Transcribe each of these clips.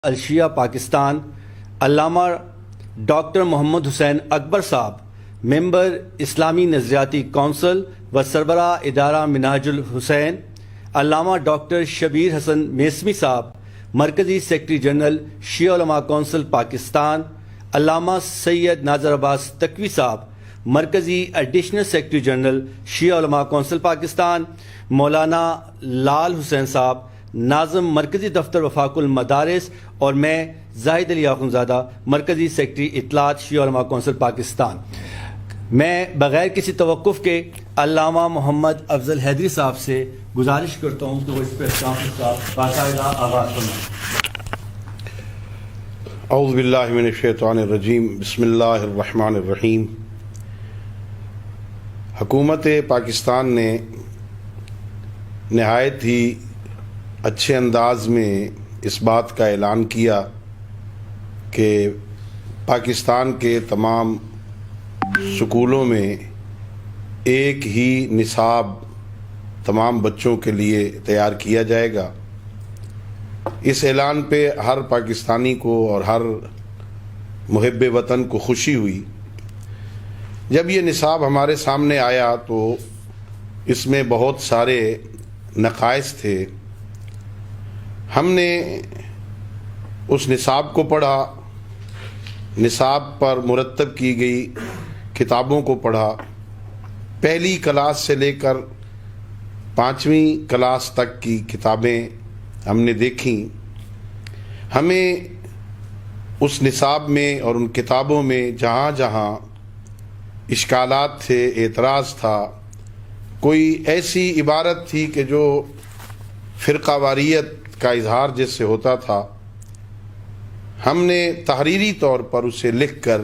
الشیعہ پاکستان علامہ doctor محمد حسین اکبر صاحب ممبر اسلامی نظریاتی کونسل و سربراہ ادارہ منہاج الحسین، علامہ ڈاکٹر شبیر حسن میسمی صاحب مرکزی سیکرٹری جنرل شیعہ علماء کونسل پاکستان، علامہ سید ناظر عباس تقوی صاحب مرکزی ایڈیشنل سیکرٹری جنرل شیعہ علماء کونسل پاکستان، مولانا لال حسین صاحب ناظم مرکزی دفتر وفاق المدارس، اور میں زاہد علی آخونزادہ مرکزی سیکرٹری اطلاعات شیعہ علماء کونسل پاکستان۔ میں بغیر کسی توقف کے علامہ محمد افضل حیدری صاحب سے گزارش کرتا ہوں کہ وہ اس پر باقاعدہ آغاز فرمائیں۔ اعوذ باللہ من الشیطان الرجیم، بسم اللہ الرحمن الرحیم۔ حکومت پاکستان نے نہایت ہی اچھے انداز میں اس بات کا اعلان کیا کہ پاکستان کے تمام سکولوں میں ایک ہی نصاب تمام بچوں کے لیے تیار کیا جائے گا۔ اس اعلان پہ ہر پاکستانی کو اور ہر محب وطن کو خوشی ہوئی۔ جب یہ نصاب ہمارے سامنے آیا تو اس میں بہت سارے نقائص تھے۔ ہم نے اس نصاب کو پڑھا، نصاب پر مرتب کی گئی کتابوں کو پڑھا، پہلی کلاس سے لے کر 5ویں کلاس تک کی کتابیں ہم نے دیکھیں۔ ہمیں اس نصاب میں اور ان کتابوں میں جہاں جہاں اشکالات تھے، اعتراض تھا، کوئی ایسی عبارت تھی کہ جو فرقہ واریت کا اظہار جس سے ہوتا تھا، ہم نے تحریری طور پر اسے لکھ کر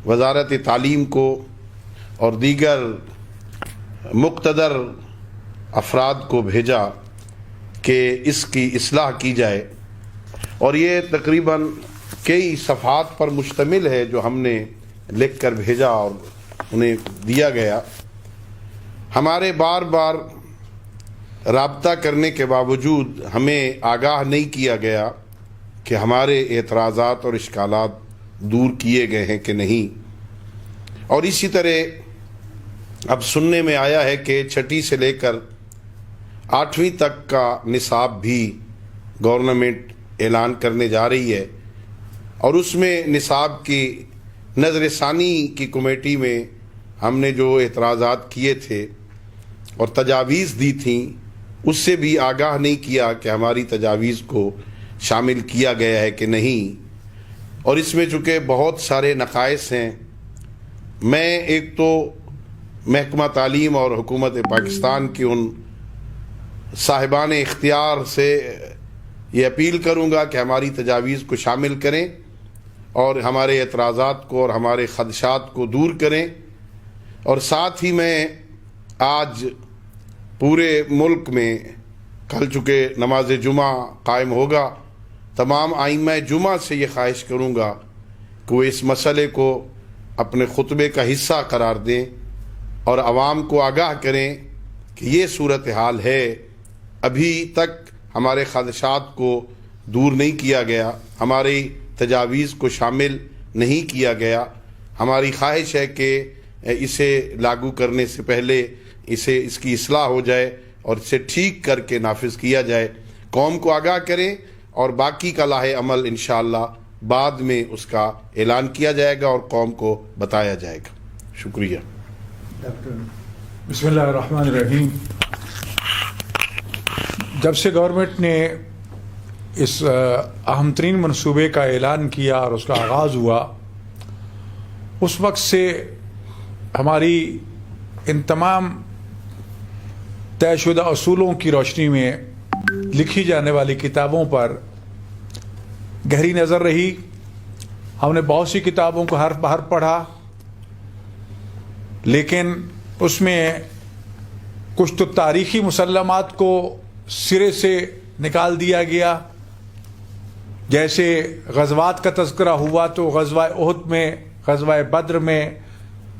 وزارت تعلیم کو اور دیگر مقتدر افراد کو بھیجا کہ اس کی اصلاح کی جائے، اور یہ تقریباً کئی صفحات پر مشتمل ہے جو ہم نے لکھ کر بھیجا اور انہیں دیا گیا۔ ہمارے بار بار رابطہ کرنے کے باوجود ہمیں آگاہ نہیں کیا گیا کہ ہمارے اعتراضات اور اشکالات دور کیے گئے ہیں کہ نہیں۔ اور اسی طرح اب سننے میں آیا ہے کہ 6 سے لے کر 8ویں تک کا نصاب بھی گورنمنٹ اعلان کرنے جا رہی ہے، اور اس میں نصاب کی نظر ثانی کی کمیٹی میں ہم نے جو اعتراضات کیے تھے اور تجاویز دی تھیں، اس سے بھی آگاہ نہیں کیا کہ ہماری تجاویز کو شامل کیا گیا ہے کہ نہیں۔ اور اس میں چونکہ بہت سارے نقائص ہیں، میں ایک تو محکمہ تعلیم اور حکومت پاکستان کی ان صاحبان اختیار سے یہ اپیل کروں گا کہ ہماری تجاویز کو شامل کریں اور ہمارے اعتراضات کو اور ہمارے خدشات کو دور کریں۔ اور ساتھ ہی میں آج پورے ملک میں کل چونکہ نماز جمعہ قائم ہوگا، تمام ائمہ جمعہ سے یہ خواہش کروں گا کہ وہ اس مسئلے کو اپنے خطبے کا حصہ قرار دیں اور عوام کو آگاہ کریں کہ یہ صورتحال ہے۔ ابھی تک ہمارے خدشات کو دور نہیں کیا گیا، ہماری تجاویز کو شامل نہیں کیا گیا۔ ہماری خواہش ہے کہ اسے لاگو کرنے سے پہلے اس کی اصلاح ہو جائے اور اسے ٹھیک کر کے نافذ کیا جائے، قوم کو آگاہ کریں، اور باقی کا لاہ عمل انشاءاللہ بعد میں اس کا اعلان کیا جائے گا اور قوم کو بتایا جائے گا۔ شکریہ۔ بسم اللہ الرحمن الرحیم۔ جب سے گورنمنٹ نے اس اہم ترین منصوبے کا اعلان کیا اور اس کا آغاز ہوا، اس وقت سے ہماری ان تمام طے شدہ اصولوں کی روشنی میں لکھی جانے والی کتابوں پر گہری نظر رہی۔ ہم نے بہت سی کتابوں کو حرف بحرف پڑھا، لیکن اس میں کچھ تو تاریخی مسلمات کو سرے سے نکال دیا گیا۔ جیسے غزوات کا تذکرہ ہوا تو غزوہ احد میں، غزوہ بدر میں،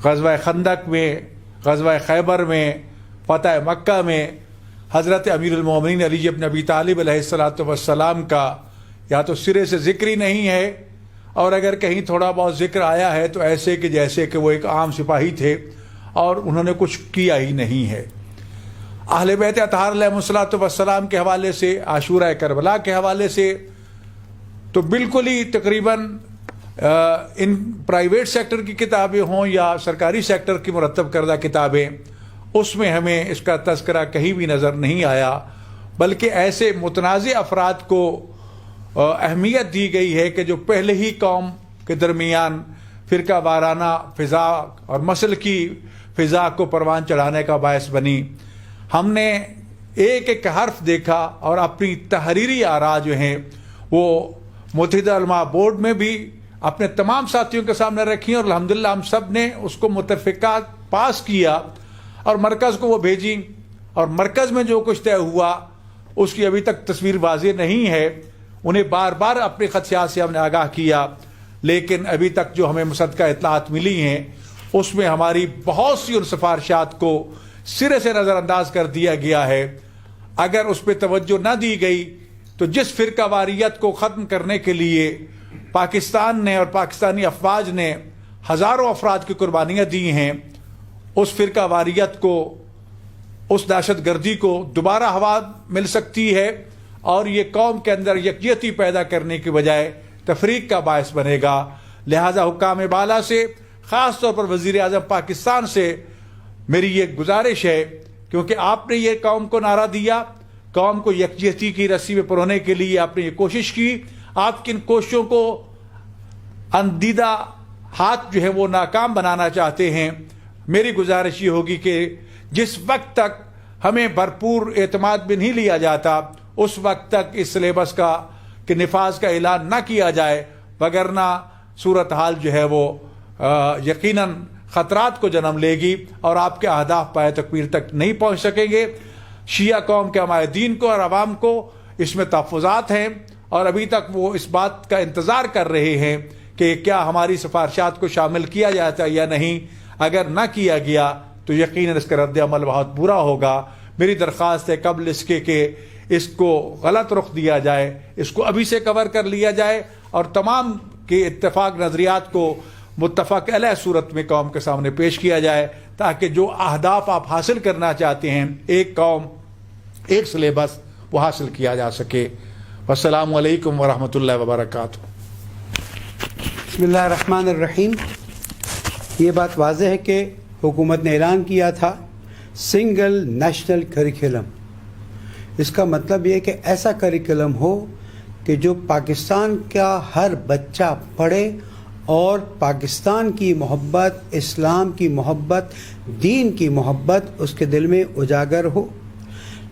غزوہ خندق میں، غزوہ خیبر میں، فتح مکہ میں حضرت امیر المومنین علی بن ابی طالب علیہ السلام کا یا تو سرے سے ذکر ہی نہیں ہے، اور اگر کہیں تھوڑا بہت ذکر آیا ہے تو ایسے کہ جیسے کہ وہ ایک عام سپاہی تھے اور انہوں نے کچھ کیا ہی نہیں ہے۔ اہل بیت اطہار علیہ الصلوۃ والسلام کے حوالے سے، عاشورہ کربلا کے حوالے سے تو بالکل ہی تقریباً ان پرائیویٹ سیکٹر کی کتابیں ہوں یا سرکاری سیکٹر کی مرتب کردہ کتابیں، اس میں ہمیں اس کا تذکرہ کہیں بھی نظر نہیں آیا، بلکہ ایسے متنازع افراد کو اہمیت دی گئی ہے کہ جو پہلے ہی قوم کے درمیان فرقہ وارانہ فضا اور مسلکی فضا کو پروان چڑھانے کا باعث بنی۔ ہم نے ایک ایک حرف دیکھا اور اپنی تحریری آراء جو ہیں وہ متحدہ علماء بورڈ میں بھی اپنے تمام ساتھیوں کے سامنے رکھی، اور الحمدللہ ہم سب نے اس کو متفقہ پاس کیا اور مرکز کو وہ بھیجی، اور مرکز میں جو کچھ طے ہوا اس کی ابھی تک تصویر واضح نہیں ہے۔ انہیں بار بار اپنے خدشات سے ہم نے آگاہ کیا، لیکن ابھی تک جو ہمیں مصدقہ اطلاعات ملی ہیں اس میں ہماری بہت سی ان سفارشات کو سرے سے نظر انداز کر دیا گیا ہے۔ اگر اس پہ توجہ نہ دی گئی تو جس فرقہ واریت کو ختم کرنے کے لیے پاکستان نے اور پاکستانی افواج نے ہزاروں افراد کی قربانیاں دی ہیں، اس فرقہ واریت کو، اس دہشت گردی کو دوبارہ ہوا مل سکتی ہے، اور یہ قوم کے اندر یکجہتی پیدا کرنے کی بجائے تفریق کا باعث بنے گا۔ لہذا حکام بالا سے، خاص طور پر وزیر اعظم پاکستان سے میری یہ گزارش ہے، کیونکہ آپ نے یہ قوم کو نعرہ دیا، قوم کو یکجہتی کی رسی میں پرونے کے لیے آپ نے یہ کوشش کی، آپ کی ان کوششوں کو اندیدہ ہاتھ جو ہے وہ ناکام بنانا چاہتے ہیں۔ میری گزارش یہ ہوگی کہ جس وقت تک ہمیں بھرپور اعتماد میں نہیں لیا جاتا اس وقت تک اس سلیبس کا کہ نفاذ کا اعلان نہ کیا جائے، وگرنہ صورتحال جو ہے وہ یقیناً خطرات کو جنم لے گی اور آپ کے اہداف پائے تکمیل تک نہیں پہنچ سکیں گے۔ شیعہ قوم کے عمائدین کو اور عوام کو اس میں تحفظات ہیں، اور ابھی تک وہ اس بات کا انتظار کر رہے ہیں کہ کیا ہماری سفارشات کو شامل کیا جاتا ہے یا نہیں۔ اگر نہ کیا گیا تو یقیناً اس کا رد عمل بہت برا ہوگا۔ میری درخواست ہے قبل اس کے کہ اس کو غلط رخ دیا جائے، اس کو ابھی سے کور کر لیا جائے، اور تمام کے اتفاق نظریات کو متفق علیہ صورت میں قوم کے سامنے پیش کیا جائے، تاکہ جو اہداف آپ حاصل کرنا چاہتے ہیں، ایک قوم ایک سلیبس، وہ حاصل کیا جا سکے۔ والسلام علیکم ورحمۃ اللہ وبرکاتہ۔ بسم اللہ الرحمن الرحیم۔ یہ بات واضح ہے کہ حکومت نے اعلان کیا تھا سنگل نیشنل کریکولم۔ اس کا مطلب یہ کہ ایسا کریکولم ہو کہ جو پاکستان کا ہر بچہ پڑھے اور پاکستان کی محبت، اسلام کی محبت، دین کی محبت اس کے دل میں اجاگر ہو۔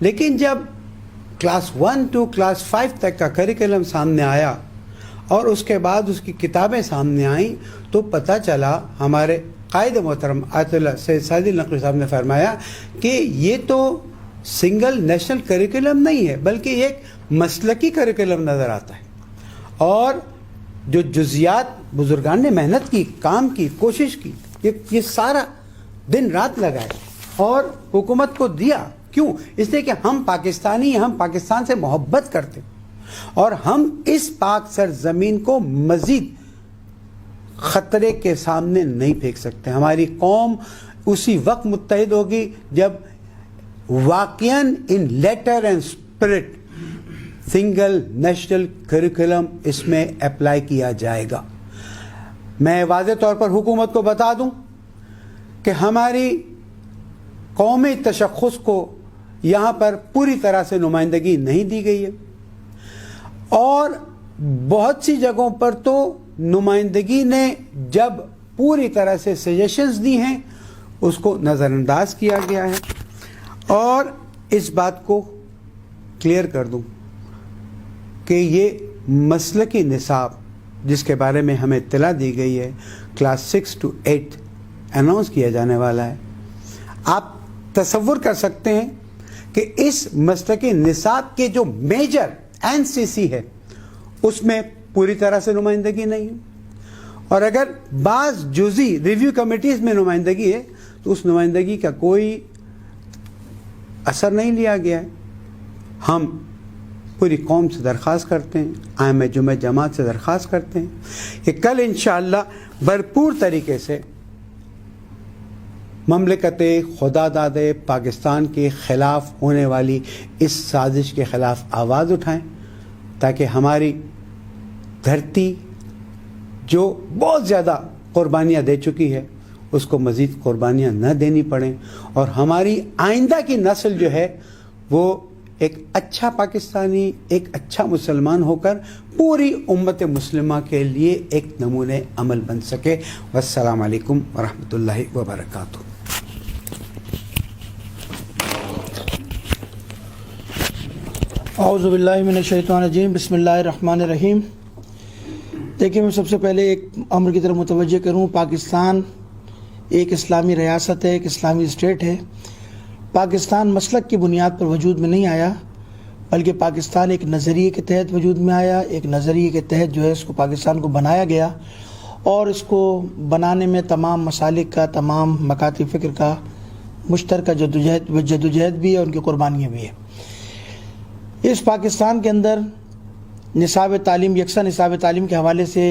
لیکن جب کلاس 1 to کلاس 5 تک کا کریکولم سامنے آیا اور اس کے بعد اس کی کتابیں سامنے آئیں تو پتہ چلا، ہمارے قائد محترم آیت اللہ سید سعدی نقوی صاحب نے فرمایا کہ یہ تو سنگل نیشنل کریکولم نہیں ہے، بلکہ یہ ایک مسلکی کریکولم نظر آتا ہے، اور جو جزیات بزرگان نے محنت کی، کام کی، کوشش کی، یہ سارا دن رات لگائے اور حکومت کو دیا۔ کیوں؟ اس لیے کہ ہم پاکستانی، ہم پاکستان سے محبت کرتے اور ہم اس پاک سرزمین کو مزید خطرے کے سامنے نہیں پھینک سکتے۔ ہماری قوم اسی وقت متحد ہوگی جب واقعاً in letter and spirit single national curriculum اس میں اپلائی کیا جائے گا۔ میں واضح طور پر حکومت کو بتا دوں کہ ہماری قومی تشخص کو یہاں پر پوری طرح سے نمائندگی نہیں دی گئی ہے، اور بہت سی جگہوں پر تو نمائندگی نے جب پوری طرح سے سجیشنز دی ہیں اس کو نظر انداز کیا گیا ہے۔ اور اس بات کو کلیئر کر دوں کہ یہ مسلکی نصاب جس کے بارے میں ہمیں اطلاع دی گئی ہے کلاس 6 to 8 اناؤنس کیا جانے والا ہے۔ آپ تصور کر سکتے ہیں کہ اس مسلکی نصاب کے جو میجر NCC ہے اس میں پوری طرح سے نمائندگی نہیں ہے، اور اگر بعض جزئی ریویو کمیٹیز میں نمائندگی ہے تو اس نمائندگی کا کوئی اثر نہیں لیا گیا ہے۔ ہم پوری قوم سے درخواست کرتے ہیں، عام جمعہ جماعت سے درخواست کرتے ہیں کہ کل انشاءاللہ بھرپور طریقے سے مملکت خدا داد پاکستان کے خلاف ہونے والی اس سازش کے خلاف آواز اٹھائیں، تاکہ ہماری دھرتی جو بہت زیادہ قربانیاں دے چکی ہے اس کو مزید قربانیاں نہ دینی پڑیں، اور ہماری آئندہ کی نسل جو ہے وہ ایک اچھا پاکستانی، ایک اچھا مسلمان ہو کر پوری امت مسلمہ کے لیے ایک نمونہ عمل بن سکے۔ والسلام علیکم ورحمۃ اللہ وبرکاتہ۔ اعوذ باللہ من الشیطان الرجیم، بسم اللہ الرحمن الرحیم۔ دیکھیں، میں سب سے پہلے ایک امر کی طرف متوجہ کروں۔ پاکستان ایک اسلامی ریاست ہے، ایک اسلامی اسٹیٹ ہے۔ پاکستان مسلک کی بنیاد پر وجود میں نہیں آیا، بلکہ پاکستان ایک نظریے کے تحت وجود میں آیا۔ ایک نظریے کے تحت جو ہے اس کو پاکستان کو بنایا گیا، اور اس کو بنانے میں تمام مسالک کا، تمام مکاتب فکر کا مشترکہ جدوجہد بھی ہے، ان کی قربانیاں بھی ہیں۔ اس پاکستان کے اندر نصاب تعلیم، یکساں نصاب تعلیم کے حوالے سے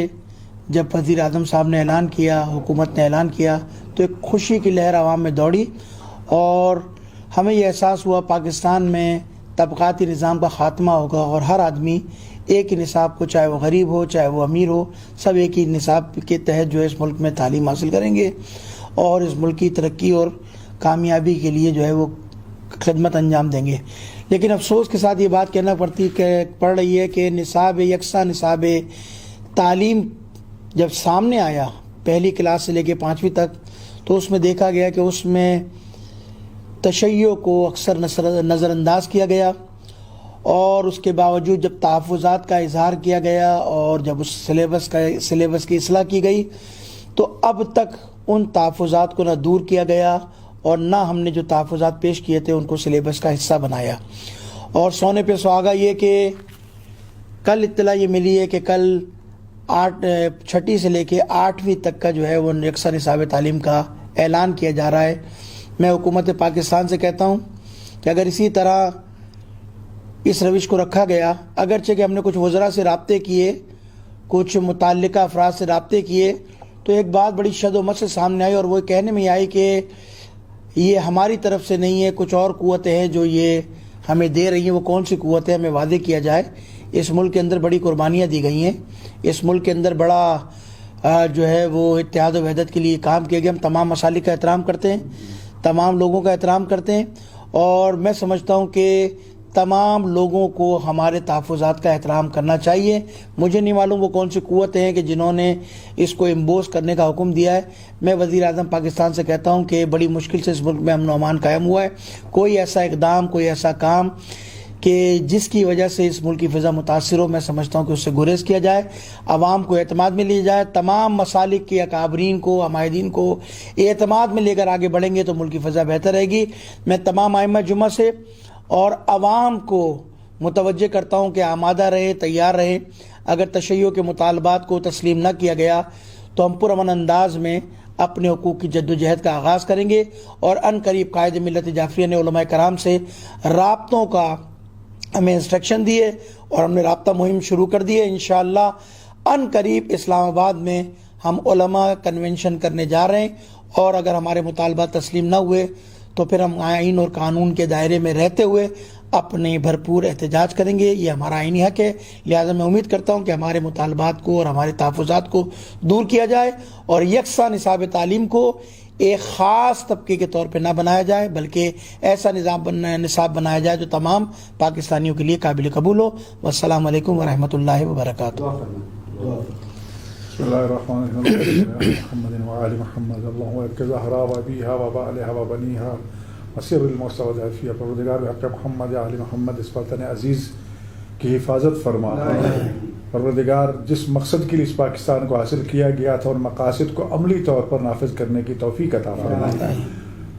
جب وزیر اعظم صاحب نے اعلان کیا، حکومت نے اعلان کیا، تو ایک خوشی کی لہر عوام میں دوڑی، اور ہمیں یہ احساس ہوا پاکستان میں طبقاتی نظام کا خاتمہ ہوگا، اور ہر آدمی ایک ہی نصاب کو، چاہے وہ غریب ہو چاہے وہ امیر ہو، سب ایک ہی نصاب کے تحت جو ہے اس ملک میں تعلیم حاصل کریں گے، اور اس ملک کی ترقی اور کامیابی کے لیے جو ہے وہ خدمت انجام دیں گے۔ لیکن افسوس کے ساتھ یہ بات کہنا پڑ رہی ہے کہ یکساں نصاب تعلیم جب سامنے آیا، پہلی کلاس سے لے کے 5ویں تک، تو اس میں دیکھا گیا کہ اس میں تشیع کو اکثر نظر انداز کیا گیا، اور اس کے باوجود جب تحفظات کا اظہار کیا گیا اور جب اس سلیبس کی اصلاح کی گئی، تو اب تک ان تحفظات کو نہ دور کیا گیا، اور نہ ہم نے جو تحفظات پیش کیے تھے ان کو سلیبس کا حصہ بنایا۔ اور سونے پہ سہاگا یہ کہ کل اطلاع یہ ملی ہے کہ کل 6 سے لے کے 8ویں تک کا جو ہے وہ یکساں نصاب تعلیم کا اعلان کیا جا رہا ہے۔ میں حکومت پاکستان سے کہتا ہوں کہ اگر اسی طرح اس روش کو رکھا گیا، اگرچہ کہ ہم نے کچھ وزراء سے رابطے کیے، کچھ متعلقہ افراد سے رابطے کیے، تو ایک بات بڑی شد و مت سے سامنے آئی، اور وہ کہنے میں آئی کہ یہ ہماری طرف سے نہیں ہے، کچھ اور قوتیں ہیں جو یہ ہمیں دے رہی ہیں۔ وہ کون سی قوتیں ہمیں واضح کیا جائے۔ اس ملک کے اندر بڑی قربانیاں دی گئی ہیں، اس ملک کے اندر بڑا جو ہے وہ اتحاد و وحدت کے لیے کام کیا گیا۔ ہم تمام مسالک کا احترام کرتے ہیں، تمام لوگوں کا احترام کرتے ہیں، اور میں سمجھتا ہوں کہ تمام لوگوں کو ہمارے تحفظات کا احترام کرنا چاہیے۔ مجھے نہیں معلوم وہ کون سی قوتیں ہیں کہ جنہوں نے اس کو امبوز کرنے کا حکم دیا ہے۔ میں وزیر اعظم پاکستان سے کہتا ہوں کہ بڑی مشکل سے اس ملک میں امن و امان قائم ہوا ہے۔ کوئی ایسا اقدام، کوئی ایسا کام کہ جس کی وجہ سے اس ملک کی فضا متاثر ہو، میں سمجھتا ہوں کہ اس سے گریز کیا جائے، عوام کو اعتماد میں لیا جائے۔ تمام مسالک کے اکابرین کو، عمائدین کو اعتماد میں لے کر آگے بڑھیں گے تو ملک کی فضا بہتر رہے گی۔ میں تمام ائمہ جمعہ سے اور عوام کو متوجہ کرتا ہوں کہ آمادہ رہے، تیار رہے۔ اگر تشیع کے مطالبات کو تسلیم نہ کیا گیا تو ہم پرامن انداز میں اپنے حقوق کی جدوجہد کا آغاز کریں گے، اور ان قریب قائد ملت جعفریہ نے علماء کرام سے رابطوں کا ہمیں انسٹرکشن دیے، اور ہم نے رابطہ مہم شروع کر دی ہے۔ انشاءاللہ ان قریب اسلام آباد میں ہم علماء کنونشن کرنے جا رہے ہیں، اور اگر ہمارے مطالبات تسلیم نہ ہوئے تو پھر ہم آئین اور قانون کے دائرے میں رہتے ہوئے اپنے بھرپور احتجاج کریں گے۔ یہ ہمارا آئینی حق ہے، لہذا میں امید کرتا ہوں کہ ہمارے مطالبات کو اور ہمارے تحفظات کو دور کیا جائے، اور یکساں نصاب تعلیم کو ایک خاص طبقے کے طور پہ نہ بنایا جائے، بلکہ ایسا نصاب بنایا جائے جو تمام پاکستانیوں کے لیے قابل قبول ہو۔ والسلام علیکم ورحمۃ اللہ وبرکاتہ۔ بسم الله الرحمن الرحيم محمد وآل محمد اللهم بارك زهرا وابيها وبالها وبنيها وسر المستودع فيها پروردگار حق محمد آل محمد اس وطن عزیز کی حفاظت فرما۔ پروردگار جس مقصد کے لیے اس پاکستان کو حاصل کیا گیا تھا ان مقاصد کو عملی طور پر نافذ کرنے کی توفیق عطا فرما۔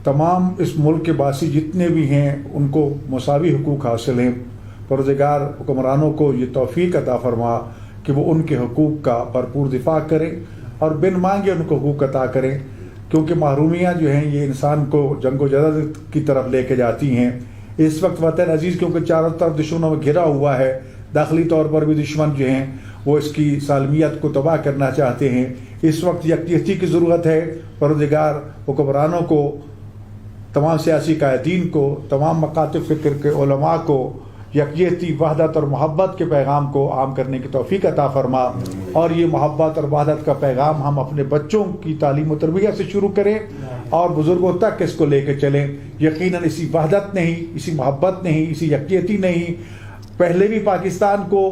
تمام اس ملک کے باسی جتنے بھی ہیں ان کو مساوی حقوق حاصل ہیں۔ پروردگار حکمرانوں کو یہ توفیق عطا فرما کہ وہ ان کے حقوق کا بھرپور دفاع کریں اور بن مانگے ان کو حقوق عطا کریں، کیونکہ محرومیاں جو ہیں یہ انسان کو جنگ و جدل کی طرف لے کے جاتی ہیں۔ اس وقت وطن عزیز کیونکہ چاروں طرف دشمنوں میں گھرا ہوا ہے، داخلی طور پر بھی دشمن جو ہیں وہ اس کی سالمیت کو تباہ کرنا چاہتے ہیں، اس وقت یکجہتی کی ضرورت ہے۔ پروردگار حکمرانوں کو، تمام سیاسی قائدین کو، تمام مکاتب فکر کے علماء کو یکجہتی، وحدت اور محبت کے پیغام کو عام کرنے کی توفیق عطا فرما، اور یہ محبت اور وحدت کا پیغام ہم اپنے بچوں کی تعلیم و تربیت سے شروع کریں اور بزرگوں تک اس کو لے کے چلیں۔ یقیناً اسی وحدت نے ہی، اسی محبت نے ہی، اسی یکجہتی نے ہی پہلے بھی پاکستان کو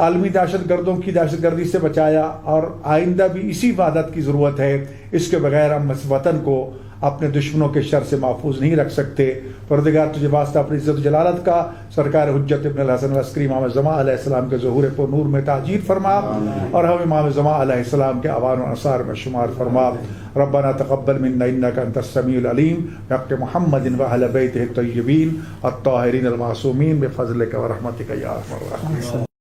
عالمی دہشت گردوں کی دہشت گردی سے بچایا، اور آئندہ بھی اسی وحدت کی ضرورت ہے۔ اس کے بغیر ہم اس وطن کو اپنے دشمنوں کے شر سے محفوظ نہیں رکھ سکتے۔ پروردگار تجھے واسطہ اپنی عزت و جلالت کا سرکار حجت ابن الحسن العسکری امام زمان علیہ السلام کے ظہور پر نور میں تاجیر فرما، اور ہم امام زمان علیہ السلام کے اوان و انصار میں شمار فرما۔ ربنا تقبل منا انك انت السميع العليم بحق محمد واهل بيته الطيبين الطاهرين المعصومين بفضلك ورحمتك يا ارحم الراحمين۔